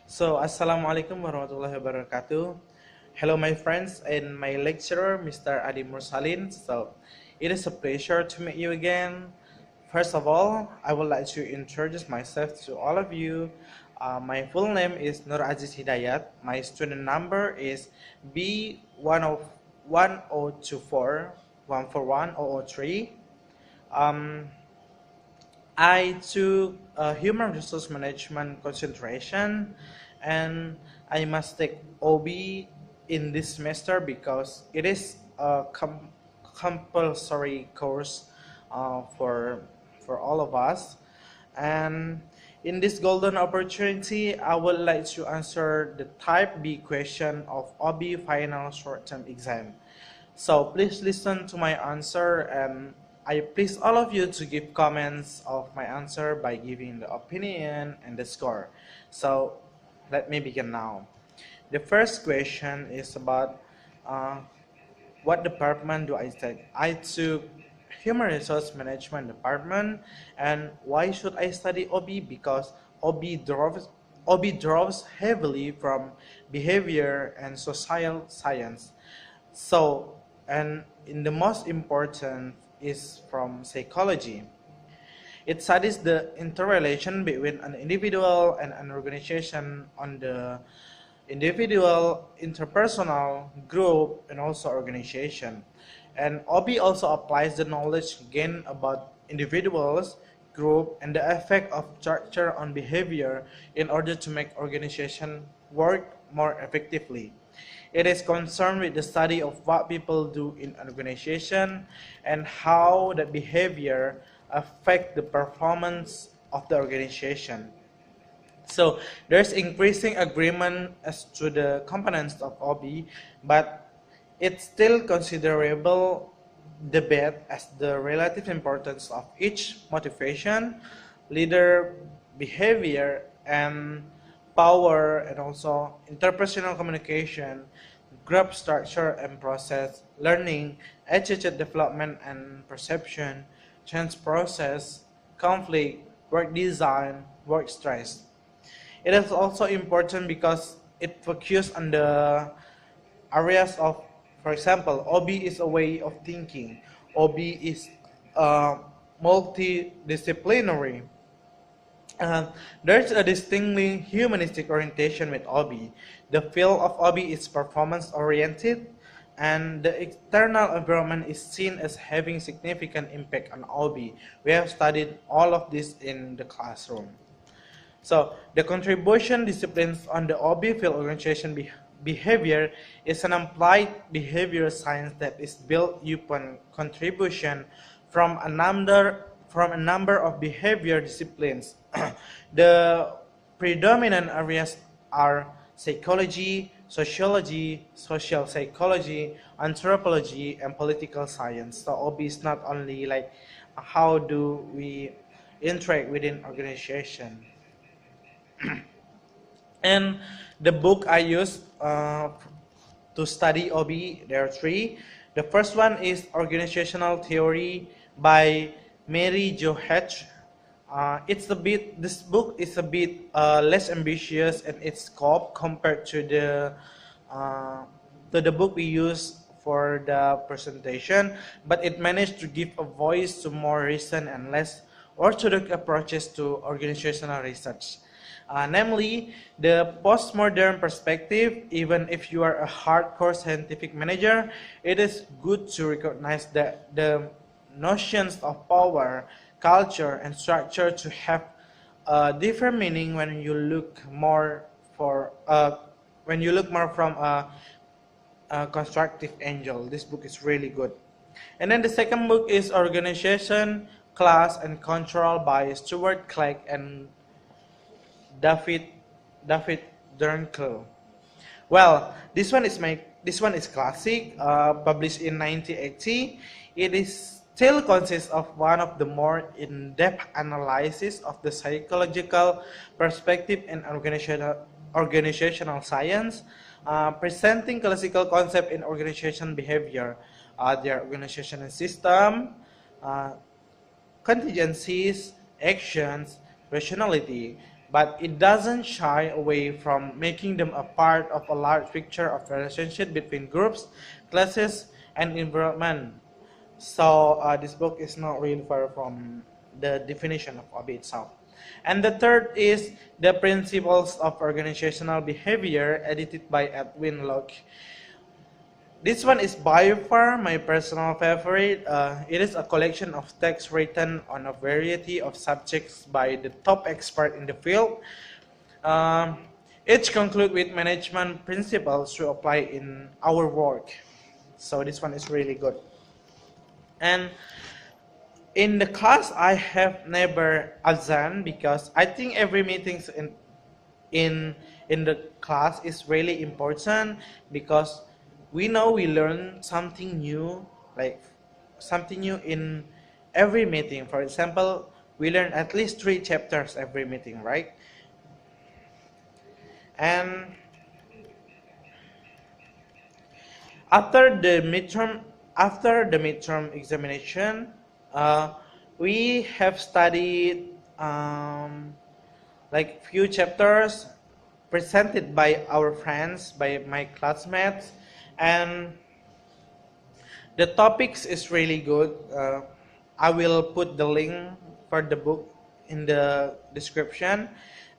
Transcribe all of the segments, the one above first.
Assalamualaikum warahmatullahi wabarakatuh. Hello, my friends and my lecturer, Mr. Adi Mursalin. It is a pleasure to meet you again. First of all, I would like to introduce myself to all of you. My full name is Nur Aziz Hidayat. My student number is B1024 141003. Um, I took human resource management concentration, and I must take OB in this semester because it is a compulsory course for all of us. And in this golden opportunity, I would like to answer the Type B question of OB final short-term exam. So please listen to my answer, and I please all of you to give comments of my answer by giving the opinion and the score. So let me begin now. The first question is about uh, what department do I take? I took Human Resource Management department, and why should I study OB? Because OB draws heavily from behavior and social science. So, and in the most important is from psychology. It studies the interrelation between an individual and an organization on the individual, interpersonal, group, and also organization. And OB also applies the knowledge gained about individuals, group, and the effect of structure on behavior in order to make organization work more effectively. It is concerned with the study of what people do in an organization and how that behavior affect the performance of the organization. So there's increasing agreement as to the components of OB, but it's still considerable debate as the relative importance of each motivation, leader behavior, and power, and also interpersonal communication, group structure and process, learning, attitude development and perception, change process, conflict, work design, work stress. It is also important because it focuses on the areas of, for example, OB is a way of thinking. OB is multidisciplinary. Uh, there's a distinctly humanistic orientation with OB. The field of OB is performance oriented, and the external environment is seen as having significant impact on OB. We have studied all of this in the classroom. So the contribution disciplines on the OB field organization behavior is an applied behavioral science that is built upon contribution from a number of behavior disciplines. The predominant areas are psychology, sociology, social psychology, anthropology, and political science. So OB is not only like how do we interact within organization. And the book I use to study OB, there are three. The first one is Organizational Theory by Mary Jo Hatch. This book is a bit less ambitious in its scope compared uh, to the book we use for the presentation, but it managed to give a voice to more recent and less orthodox approaches to organizational research. Namely, the postmodern perspective. Even if you are a hardcore scientific manager, it is good to recognize that the notions of power, culture, and structure to have a different meaning when you look more from a constructive angle. This book is really good. And then the second book is Organization, Class, and Control by Stuart Clegg and David David Dernkel. Well, this one is classic, published in 1980. It is still consists of one of the more in-depth analysis of the psychological perspective in organizational science, presenting classical concept in organization behavior, their organizational system, uh, contingencies, actions, rationality. but it doesn't shy away from making them a part of a large picture of relationship between groups, classes, and environment. So this book is not really far from the definition of hobby itself. And the third is The Principles of Organizational Behavior, edited by Edwin Locke. This one is by far my personal favorite. It is a collection of texts written on a variety of subjects by the top expert in the field. Um, each conclude with management principles to apply in our work. So this one is really good. And in the class, I have never azan because I think every meetings in the class is really important because we know we learn something new, like something new in every meeting. For example, we learn at least 3 chapters every meeting, right? And after the midterm examination, we have studied like few chapters presented by our friends, by my classmates, and the topics is really good. I will put the link for the book in the description.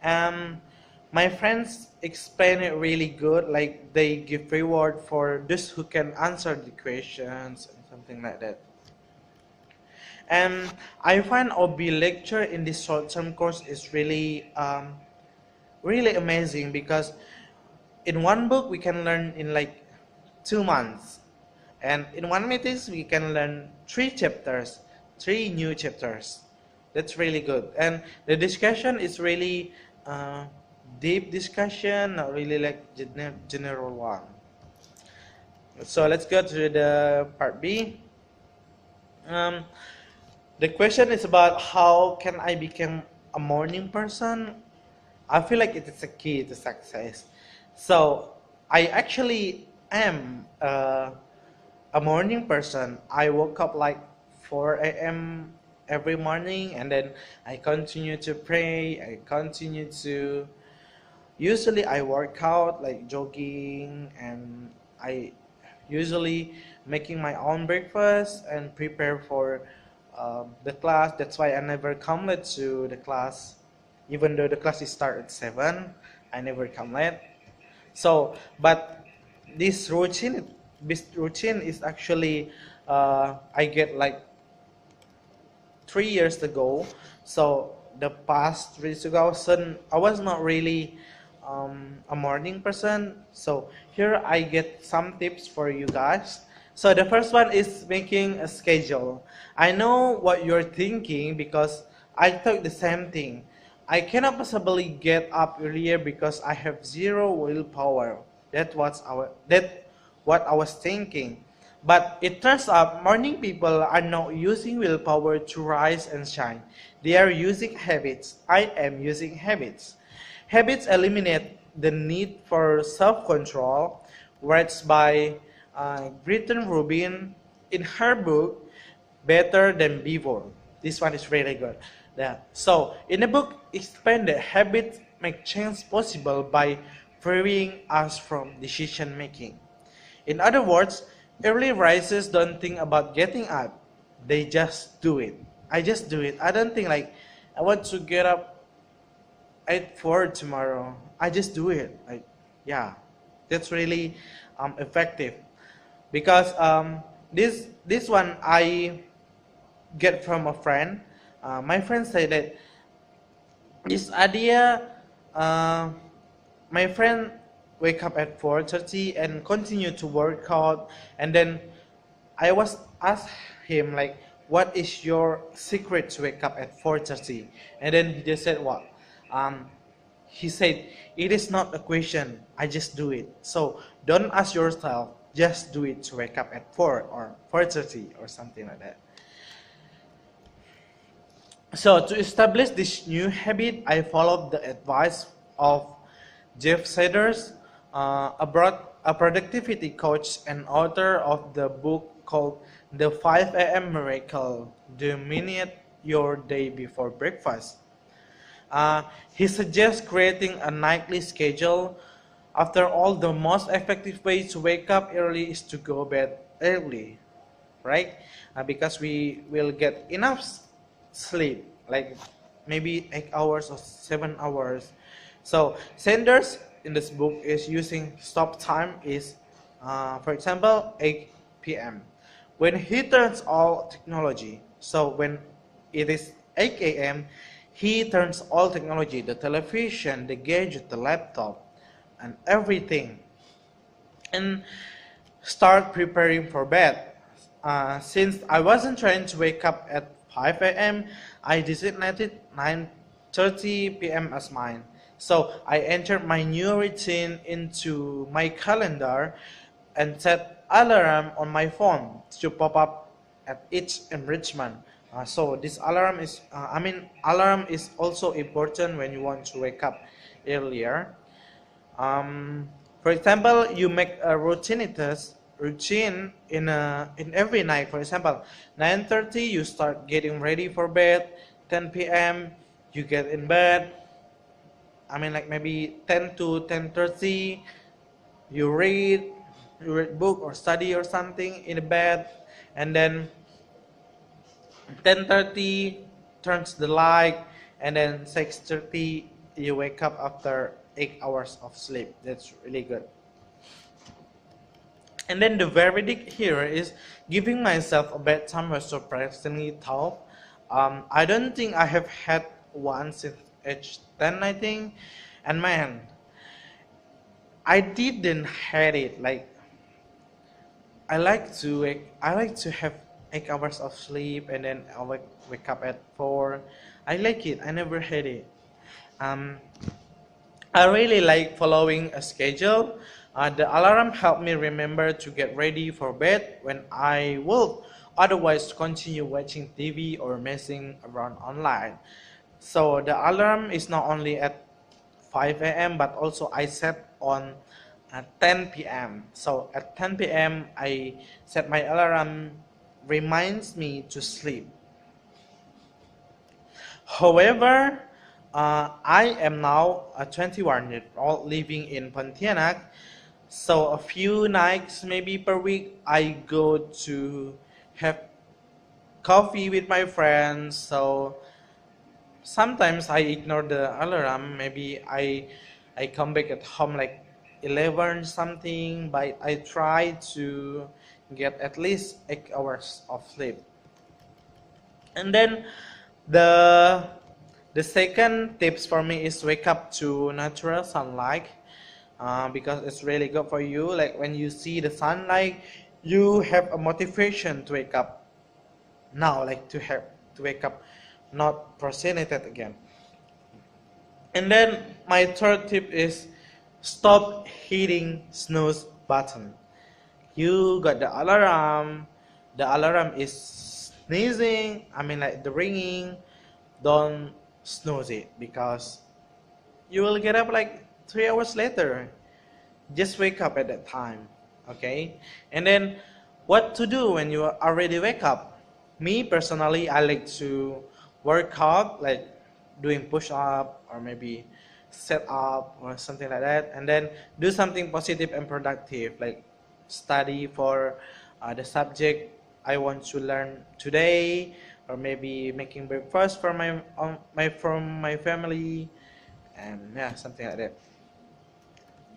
My friends explain it really good, like they give reward for those who can answer the questions and something like that. And I find OB lecture in this short-term course is really really amazing because in one book we can learn in like 2 months, and in one meetings we can learn 3 chapters, 3 new chapters. That's really good, and the discussion is really deep discussion, not really like general one. So let's go to the part B. The question is about how can I become a morning person. I feel like it is a key to success. So I actually am a morning person. I woke up like 4 a.m. every morning, and then I continue to pray. I continue to. Usually I work out like jogging, and I usually making my own breakfast and prepare for the class. That's why I never come late to the class, even though the class is start at 7. I never come late. So, but this routine is actually I get like 3 years ago. So the past 3 years ago, I was not really a morning person. So here I get some tips for you guys. So the first one is making a schedule. I know what you're thinking because I thought the same thing. I cannot possibly get up earlier because I have zero willpower. That what I was thinking. But it turns out morning people are not using willpower to rise and shine. They are using habits. I am using habits. Habits eliminate the need for self-control, whereas by Gretchen Rubin in her book, Better Than Before. This one is really good. Yeah. So, in the book, explain that habits make change possible by freeing us from decision making. In other words, early risers don't think about getting up. They just do it. I just do it. I don't think like, I want to get up at 4 tomorrow. I just do it. Like, yeah, that's really effective. Because this one I get from a friend. My friend said that this idea, my friend wake up at 4:30 and continue to work out, and then I was asked him like, what is your secret to wake up at 4:30? And then he just said what? He said, it is not a question, I just do it. So don't ask yourself, just do it to wake up at 4 or 4:30 or something like that. So to establish this new habit, I followed the advice of Jeff Seders, a productivity coach and author of the book called The 5 a.m. Miracle, The Minute Your Day Before Breakfast. Uh, he suggests creating a nightly schedule. After all, the most effective way to wake up early is to go bed early, right? Because we will get enough sleep, like maybe 8 hours or 7 hours. So Sanders in this book is using stop time is, for example, 8 p.m. when he turns all technology. So when it is 8 a.m., he turns all technology, the television, the gadget, the laptop, and everything, and start preparing for bed. Since I wasn't trying to wake up at 5 a.m., I designated 9:30 p.m. as mine. So I entered my new routine into my calendar and set alarm on my phone to pop up at each enrichment. So this alarm is, alarm is also important when you want to wake up earlier. For example, you make a routine in every night. For example, 9:30 you start getting ready for bed. 10 p.m. you get in bed. Like maybe 10 to 10:30 you read book or study or something in the bed, and then 10:30 turns the light, and then 6:30 you wake up after 8 hours of sleep. That's really good. And then the verdict here is giving myself a bedtime was surprisingly tough. I don't think I have had one since age 10, I think. And man, I didn't had it. Like I like to have 8 hours of sleep, and then I wake up at 4. I like it. I never had it. Um, I really like following a schedule. The alarm helped me remember to get ready for bed when I would otherwise continue watching TV or messing around online. So the alarm is not only at 5 a.m. but also I set on at 10 p.m. So at 10 p.m. I set my alarm reminds me to sleep. However, I am now a 21-year-old living in Pontianak. So a few nights, maybe per week, I go to have coffee with my friends. So sometimes I ignore the alarm. Maybe I come back at home like 11 something, but I try to get at least 8 hours of sleep. And then the the second tips for me is wake up to natural sunlight, because it's really good for you. Like when you see the sunlight, you have a motivation to wake up now, like to wake up, not procrastinated again. And then my third tip is stop hitting snooze button. You got the alarm is sneezing, like the ringing, don't snooze it, because you will get up like 3 hours later. Just wake up at that time, okay? And then what to do when you already wake up? Me personally, I like to work out, like doing push up or maybe set up or something like that, and then do something positive and productive, like study for the subject I want to learn today, or maybe making breakfast for my family, and yeah, something like that.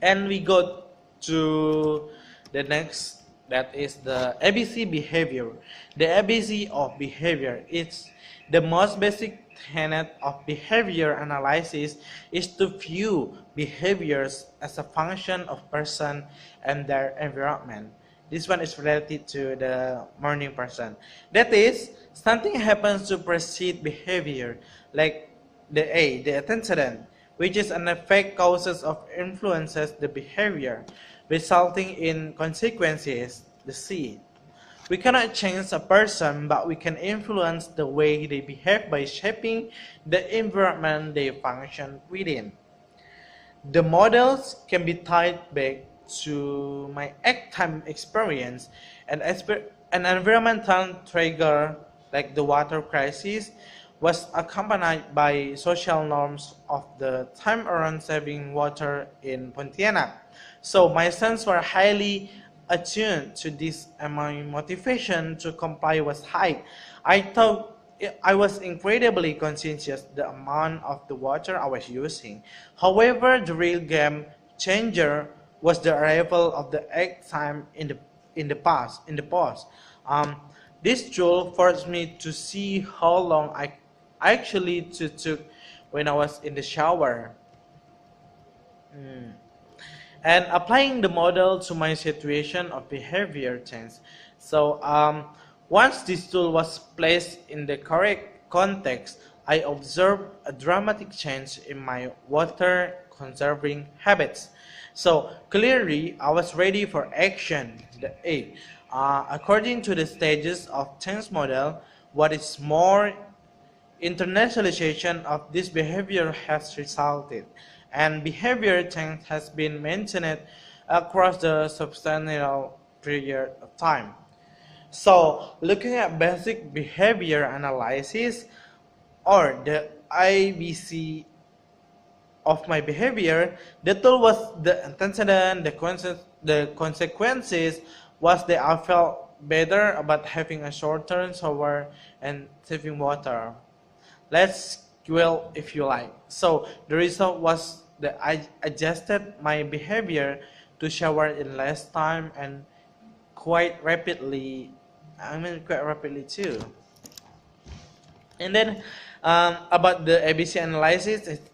And we go to the next, that is the ABC behavior. The ABC of behavior is the most basic tenet of behavior analysis is to view behaviors as a function of person and their environment. This one is related to the morning person. That is, something happens to precede behavior, like the antecedent, which is an effect causes of influences the behavior, resulting in consequences, the C. We cannot change a person, but we can influence the way they behave by shaping the environment they function within. The models can be tied back to my time experience and an environmental trigger like the water crisis was accompanied by social norms of the time around saving water in Pontianak. So my sons were highly attuned to this, and my motivation to comply was high. I thought I was incredibly conscientious the amount of the water I was using. However, the real game changer was the arrival of the egg time in the past. Um, this tool forced me to see how long I actually took when I was in the shower. And applying the model to my situation of behavior change. So once this tool was placed in the correct context, I observed a dramatic change in my water conserving habits. So clearly, I was ready for action. The A. According to the stages of change model, what is more, internationalization of this behavior has resulted, and behavior change has been maintained across the substantial period of time. So, looking at basic behavior analysis, or the IBC of my behavior, the tool was the antecedent, the consequences was that I felt better about having a short-term shower and saving water. Let's dwell if you like. So the result was that I adjusted my behavior to shower in less time and quite rapidly. Quite rapidly too. And then about the ABC analysis, it's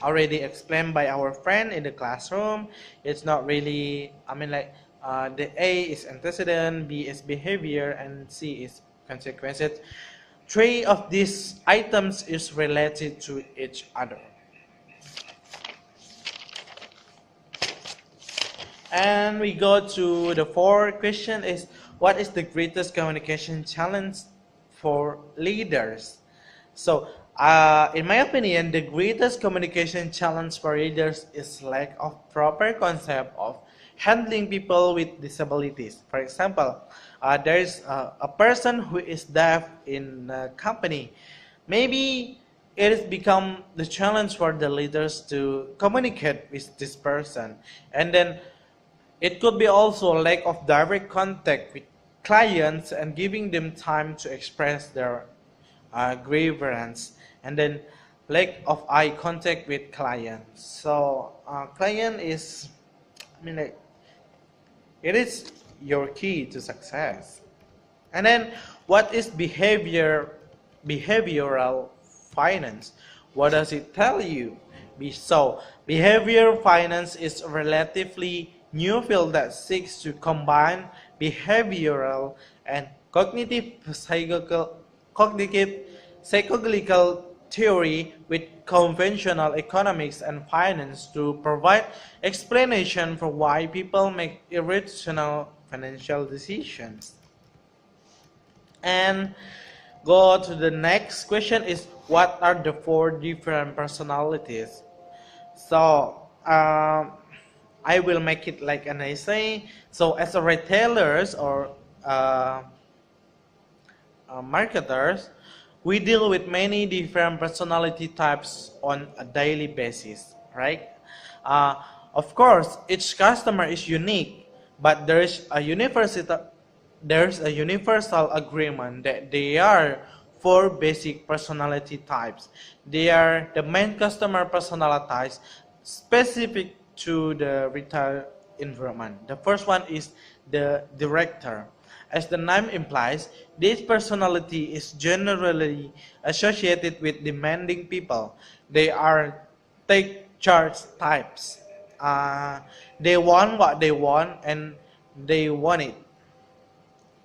already explained by our friend in the classroom. It's not really, the A is antecedent, B is behavior, and C is consequences. Three of these items is related to each other. And we go to the fourth question is, what is the greatest communication challenge for leaders? So, in my opinion, the greatest communication challenge for leaders is lack of proper concept of handling people with disabilities. For example, there is a person who is deaf in a company. Maybe it has become the challenge for the leaders to communicate with this person. And then it could be also a lack of direct contact with clients and giving them time to express their grievance. And then lack of eye contact with clients. So client is, it is your key to success. And then what is behavioral finance? What does it tell you? So behavioral finance is a relatively new field that seeks to combine behavioral and cognitive psychological theory with conventional economics and finance to provide explanation for why people make irrational financial decisions. And go to the next question is, what are the four different personalities? So I will make it like an essay. So as a retailers or marketers, we deal with many different personality types on a daily basis, right? Of course, each customer is unique, but there's a universal agreement that there are four basic personality types. They are the main customer personalities specific to the retail environment. The first one is the director. As the name implies, this personality is generally associated with demanding people. They are take charge types. They want what they want and they want it.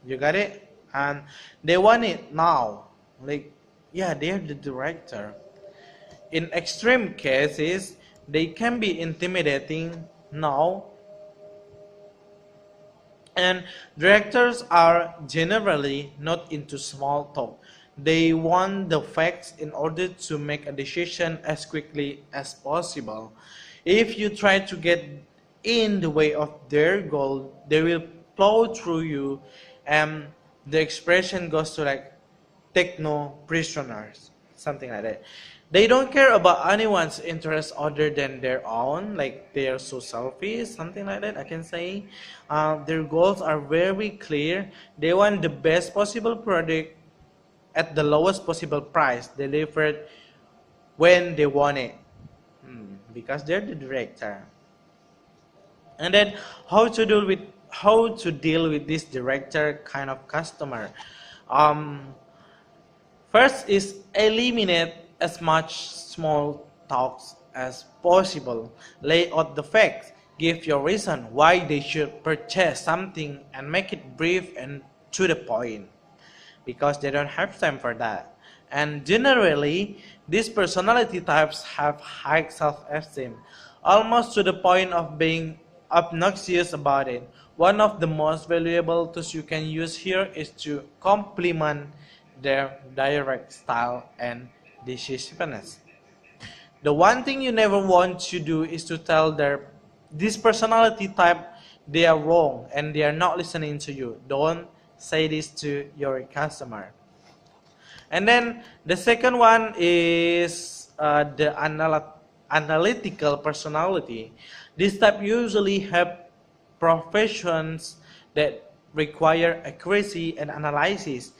You got it? And they want it now. Like, yeah, they're the director. In extreme cases, they can be intimidating now. And directors are generally not into small talk. They want the facts in order to make a decision as quickly as possible. If you try to get in the way of their goal, they will plow through you, and the expression goes to like techno prisoners. something like that. They don't care about anyone's interest other than their own, like they are so selfish, something like that I can say. Their goals are very clear. They want the best possible product at the lowest possible price, delivered when they want it. Because they're the director. And then how to deal with this director kind of customer. Um, First is eliminate as much small talks as possible. Lay out the facts. Give your reason why they should purchase something and make it brief and to the point, because they don't have time for that. And generally, these personality types have high self-esteem, almost to the point of being obnoxious about it. One of the most valuable tools you can use here is to compliment their direct style and decisiveness. The one thing you never want to do is to tell this personality type they are wrong and they are not listening to you. Don't say this to your customer. And then the second one is the analytical personality. This type usually have professions that require accuracy and analysis.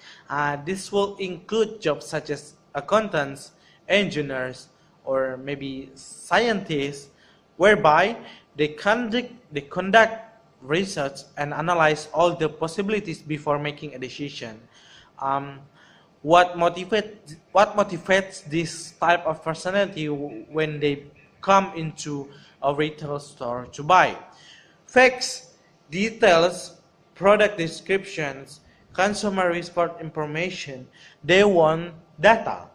This will include jobs such as accountants, engineers, or maybe scientists, whereby they conduct research and analyze all the possibilities before making a decision. What motivates this type of personality when they come into a retail store to buy? Facts, details, product descriptions, consumer report information. They want data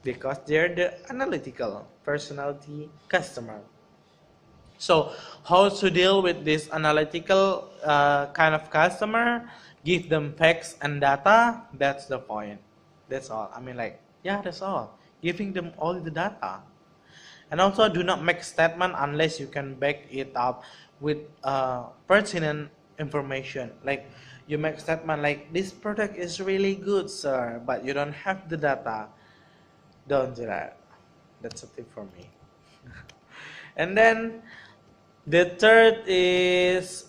because they're the analytical personality customer. So how to deal with this analytical kind of customer? Give them facts and data. That's the point. That's all. I mean, like, yeah, that's all. Giving them all the data. And also, do not make statement unless you can back it up with pertinent information. Like, you make statement like, this product is really good, sir, but you don't have the data. Don't do that. That's a tip for me. And then the third is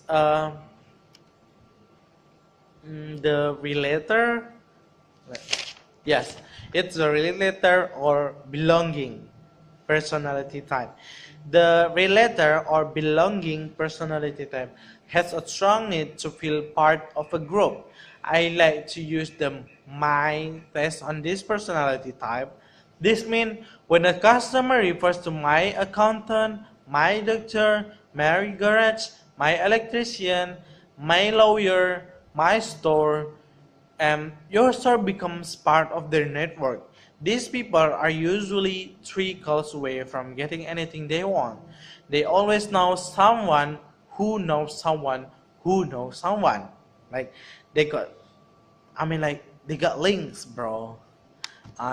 the relator. Yes, it's the relator or belonging personality type. The relator or belonging personality type has a strong need to feel part of a group. I like to use the my test on this personality type. This means when a customer refers to my accountant, my doctor, my garage, my electrician, my lawyer, my store, your store becomes part of their network. These people are usually 3 calls away from getting anything they want. They always know someone who knows someone who knows someone. Like they got, they got links, bro.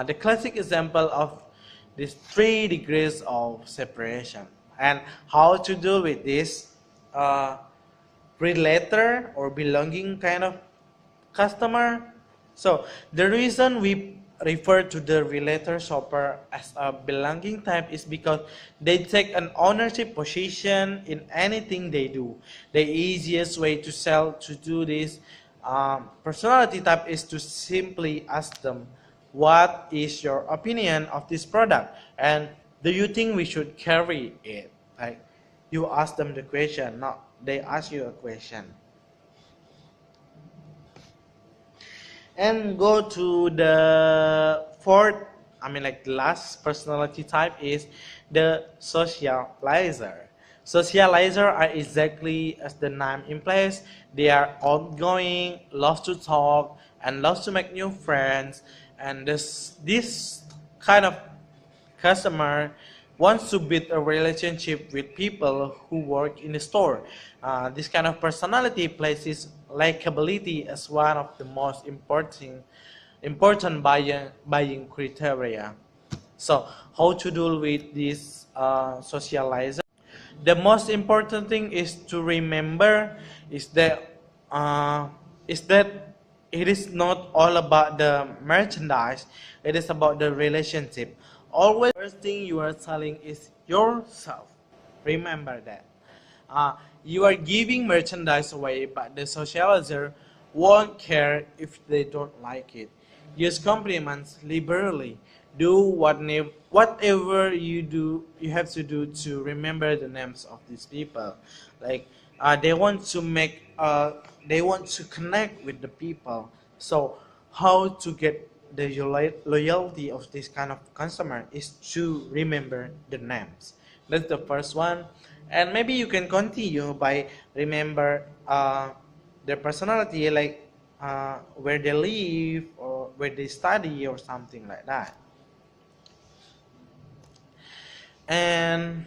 The classic example of these 3 degrees of separation. And how to deal with this relator or belonging kind of customer. So the reason we refer to the relator shopper as a belonging type is because they take an ownership position in anything they do. The easiest way to do this personality type is to simply ask them, what is your opinion of this product, and do you think we should carry it? Like, you ask them the question, not they ask you a question. And go to the fourth, last personality type is the socializer. Socializer are exactly as the name implies. They are outgoing, loves to talk, and loves to make new friends. And this kind of customer wants to build a relationship with people who work in the store. This kind of personality places likability as one of the most important buying criteria. So how to deal with this socializer? The most important thing is to remember is that it is not all about the merchandise, it is about the relationship. Always, the first thing you are selling is yourself. Remember that. You are giving merchandise away, but the socializer won't care if they don't like it. Use compliments liberally. Do whatever you do, you have to do to remember the names of these people. Like they want to they want to connect with the people. So how to get the loyalty of this kind of customer is to remember the names. That's the first one. And maybe you can continue by remember their personality, like where they live or where they study or something like that. And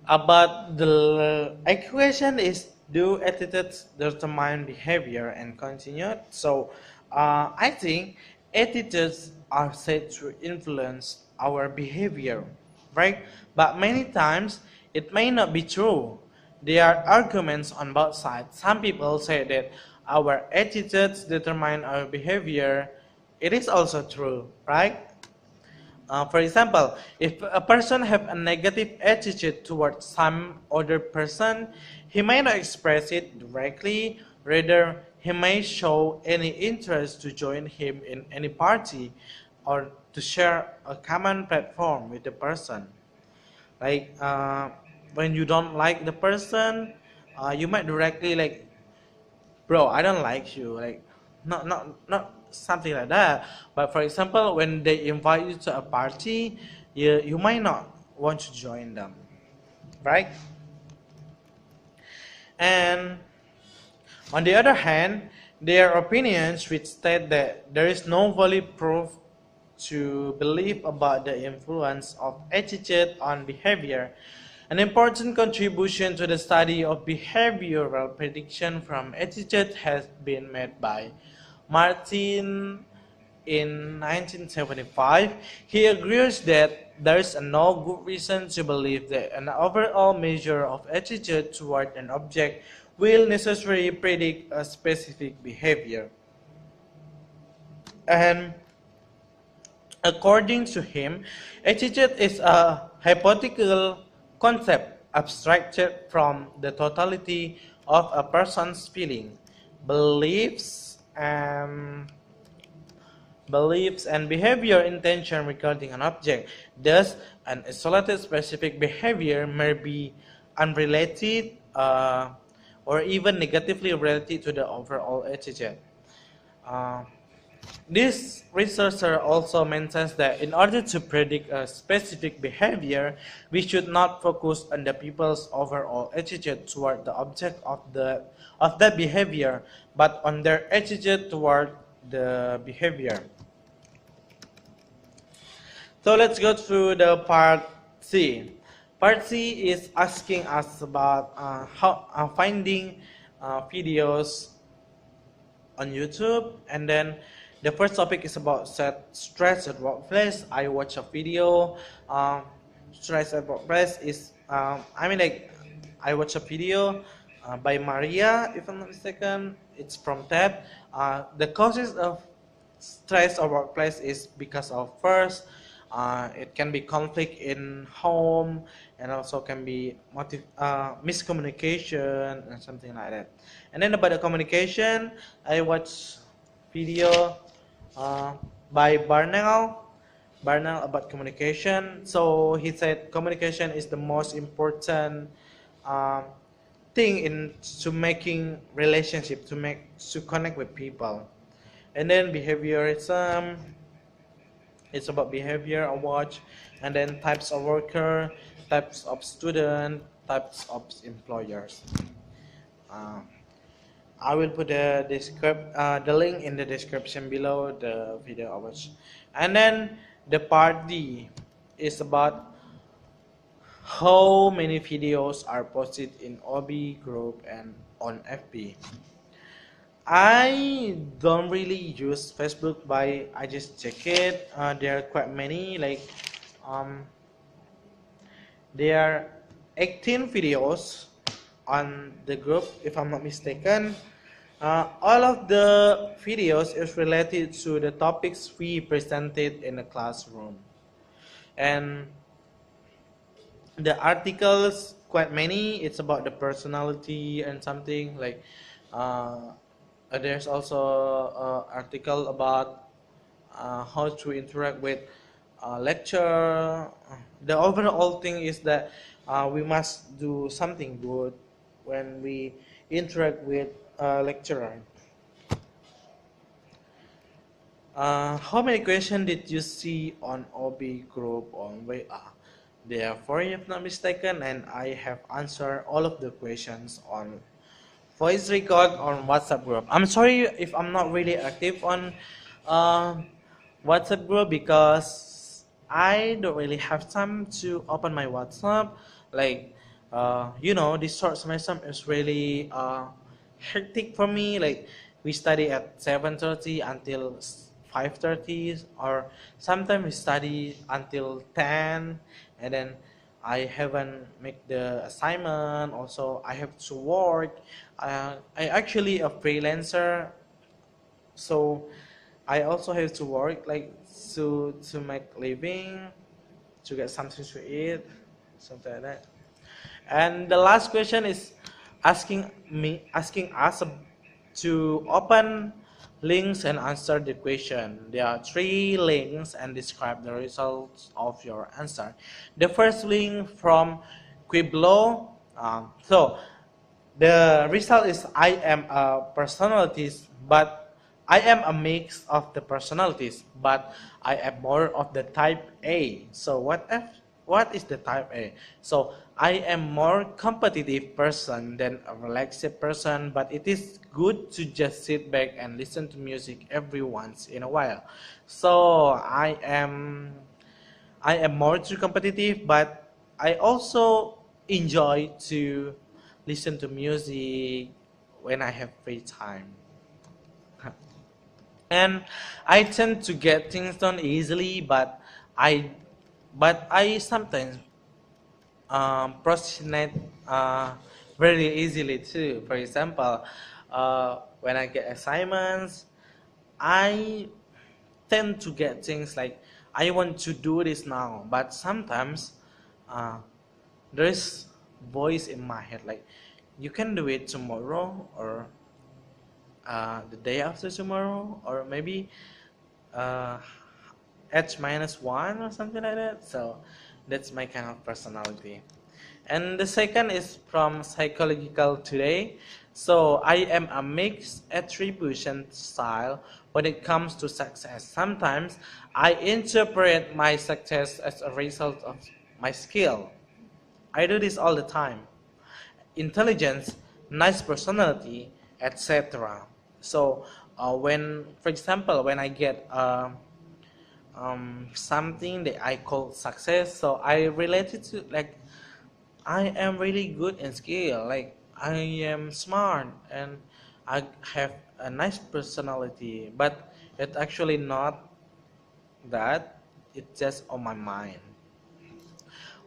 about the equation is, do attitudes determine behavior and continued? So I think attitudes are said to influence our behavior, right? But many times it may not be true. There are arguments on both sides. Some people say that our attitudes determine our behavior. It is also true, right? For example, if a person have a negative attitude towards some other person, he may not express it directly. Rather, he may show any interest to join him in any party or to share a common platform with the person. Like when you don't like the person, you might directly like, bro, I don't like you, like not something like that. But for example, when they invite you to a party, you might not want to join them, right? And on the other hand, there are opinions which state that there is no valid proof to believe about the influence of attitude on behavior. An important contribution to the study of behavioral prediction from attitude has been made by Martin in 1975. He agrees that there is no good reason to believe that an overall measure of attitude toward an object will necessarily predict a specific behavior. And according to him, attitude is a hypothetical concept abstracted from the totality of a person's feeling, beliefs, and behavior intention regarding an object. Thus, an isolated specific behavior may be unrelated or even negatively related to the overall attitude. Uh, this researcher also mentions that in order to predict a specific behavior, we should not focus on the people's overall attitude toward the object of that behavior, but on their attitude toward the behavior. So let's go through the part C. Part C is asking us about finding videos on YouTube, and then the first topic is about stress at workplace. I watch a video. Stress at workplace is I watch a video by Maria, if I'm not mistaken. It's from TED. The causes of stress at workplace is because of, first, it can be conflict in home, and also can be miscommunication and something like that. And then about the communication, I watch video by Barnell about communication. So he said communication is the most important thing in to making relationship, to connect with people. And then behaviorism, it's about behavior, I watch. And then types of worker, types of student, types of employers. I will put the link in the description below the video I watched. And then the part D is about how many videos are posted in OB group and on FB. I don't really use Facebook, but I just check it. There are quite many, like there are 18 videos on the group, if I'm not mistaken. All of the videos is related to the topics we presented in the classroom, and the articles quite many. It's about the personality and something like. Uh, there's also article about how to interact with lecture. The overall thing is that we must do something good when we interact with a lecturer. How many questions did you see on OB group on WA? There are four, if not mistaken, and I have answered all of the questions on voice record on WhatsApp group. I'm sorry if I'm not really active on uh, WhatsApp group because I don't really have time to open my WhatsApp. Like, this short semester is really hectic for me. Like, we study at 7:30 until 5:30, or sometimes we study until 10, and then I haven't make the assignment. Also, I have to work. I actually a freelancer, so I also have to work like to make living, to get something to eat, something like that. And the last question is asking us to open links and answer the question. There are three links and describe the results of your answer. The first link from Quiblo. So the result is I am a personalities, but I am a mix of the personalities, but I am more of the type A. So what is the type A? So I am more competitive person than a relaxed person, but it is good to just sit back and listen to music every once in a while. So I am more too competitive, but I also enjoy to listen to music when I have free time. And I tend to get things done easily, I but I sometimes procrastinate very easily too. For example, when I get assignments, I tend to get things like I want to do this now, but sometimes uh, there is voice in my head like you can do it tomorrow, or the day after tomorrow, or maybe uh, h minus one or something like that. So that's my kind of personality. And the second is from Psychological Today. So I am a mixed attribution style when it comes to success. Sometimes I interpret my success as a result of my skill. I do this all the time. Intelligence, nice personality, etc. So for example, when I get something that I call success, so I relate it to like I am really good in skill. Like I am smart and I have a nice personality, but it's actually not that. It's just on my mind.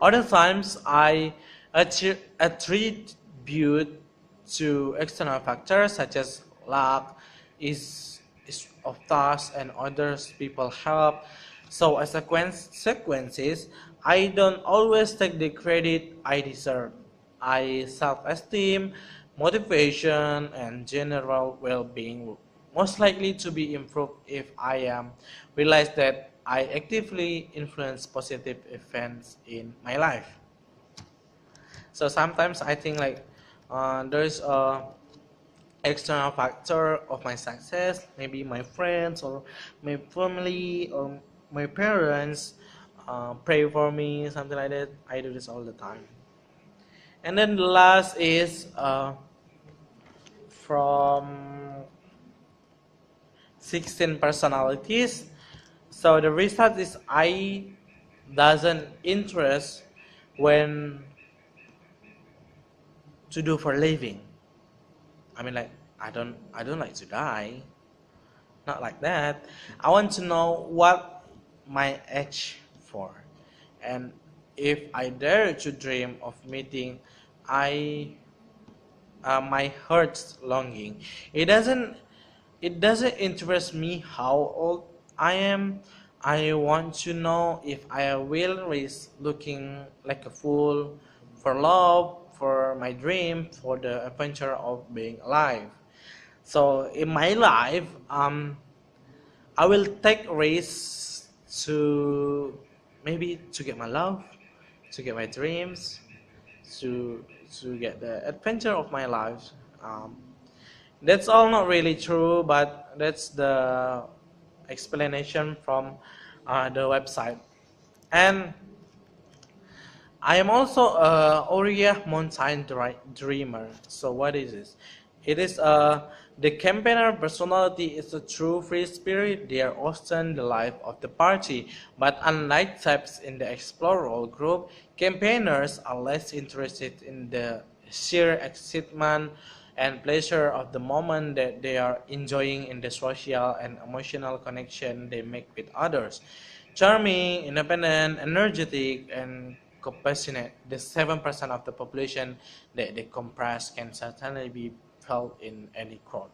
Other times I attribute to external factors such as luck, is of task and others people help. So as a consequences, I don't always take the credit I deserve. I self-esteem, motivation, and general well-being most likely to be improved if I realize that I actively influence positive events in my life. So sometimes I think like there's a external factor of my success, maybe my friends or my family or my parents pray for me, something like that. I do this all the time. And then the last is from 16 personalities. So the result is I doesn't interest when to do for living. I mean like I don't like to die. Not like that. I want to know what my age for. And if I dare to dream of meeting, I my heart's longing. It doesn't interest me how old I am. I want to know if I will risk looking like a fool for love, for my dream, for the adventure of being alive. So in my life, I will take risks to maybe to get my love, to get my dreams, to to get the adventure of my life. Um, that's all not really true, but that's the explanation from the website. And I am also a Aurea Mountain Dreamer. So what is this? It is the campaigner personality is a true free spirit. They are often the life of the party, but unlike types in the explorer group, campaigners are less interested in the sheer excitement and pleasure of the moment that they are enjoying in the social and emotional connection they make with others. Charming, independent, energetic, and compassionate, the 7% of the population that they comprise can certainly be felt in any crowd.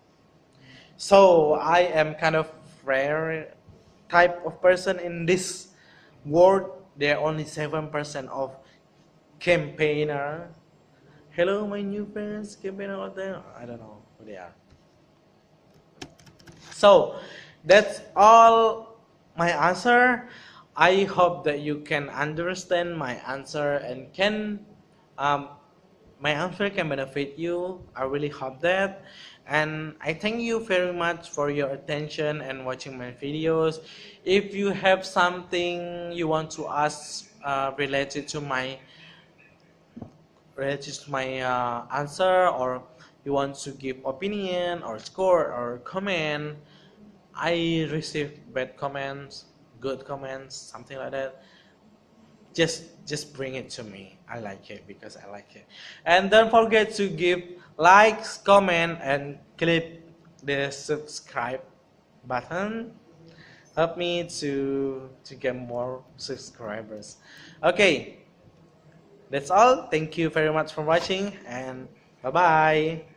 So I am kind of rare type of person in this world. There are only 7% of campaigner. Hello, my new friends, campaigner out there. I don't know who they are. So that's all my answer. I hope that you can understand my answer and can um, my answer can benefit you. I really hope that. And I thank you very much for your attention and watching my videos. If you have something you want to ask related to my answer, or you want to give opinion or score or comment, I receive bad comments, good comments, something like that. Just bring it to me. I like it because I like it. And don't forget to give likes, comment, and click the subscribe button. Help me to get more subscribers. Okay, that's all. Thank you very much for watching, and bye bye.